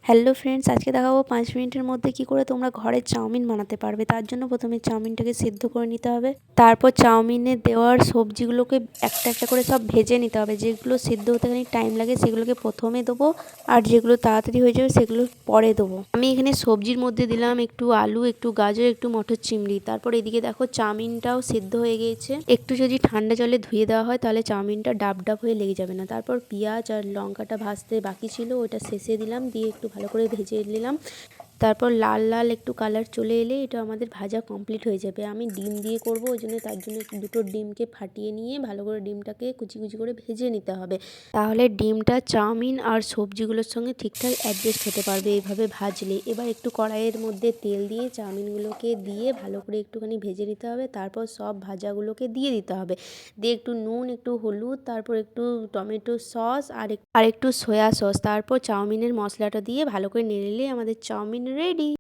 Hello friends, আজকে দেখাবো 5 মিনিটের মধ্যে কি করে তোমরা ঘরে চাউমিন বানাতে পারবে। তার জন্য প্রথমে চাউমিনটাকে সিদ্ধ করে নিতে হবে। তারপর চাউমিনে দেওয়ার সবজিগুলোকে একটা একটা করে সব ভেজে নিতে হবে। যেগুলো সিদ্ধ হতে খানিক টাইম লাগে সেগুলোকে প্রথমে দেবো, আর যেগুলো তাড়াতাড়ি হয়ে যাবে সেগুলো পরে দেবো। আমি এখানে সবজির মধ্যে দিলাম একটু আলু, একটু গাজর, একটু মটর চিংড়ি। তারপর এদিকে দেখো চাউমিনটাও সিদ্ধ হয়ে গিয়েছে। একটু যদি ঠান্ডা জলে ধুয়ে দেওয়া হয় তাহলে চাউমিনটা ডাব ডাব হয়ে লেগে যাবে না। তারপর পেঁয়াজ আর লঙ্কাটা ভাজতে বাকি ছিল, ওটা শেষে দিলাম, দিয়ে একটু ভালো করে ভেজে নিলাম। তারপর লাল লাল একটু কালার চলে এলে এটা আমাদের ভাজা কমপ্লিট হয়ে যাবে। আমি ডিম দিয়ে করব, ওই জন্য তার জন্য দুটো ডিমকে ফাটিয়ে নিয়ে ভালো করে ডিমটাকে কুচি কুচি করে ভেজে নিতে হবে। তাহলে ডিমটা চাউমিন আর সবজিগুলোর সঙ্গে ঠিকঠাক অ্যাডজাস্ট হতে পারবে এইভাবে ভাজলে। এবার একটু কড়াইয়ের মধ্যে তেল দিয়ে চাউমিনগুলোকে দিয়ে ভালো করে একটুখানি ভেজে নিতে হবে। তারপর সব ভাজাগুলোকে দিয়ে দিতে হবে, দিয়ে একটু নুন, একটু হলুদ, তারপর একটু টমেটো সস আর একটু সয়া সস, তারপর চাউমিনের মশলাটা দিয়ে ভালো করে নেড়ে নিলে আমাদের চাউমিন রেডি।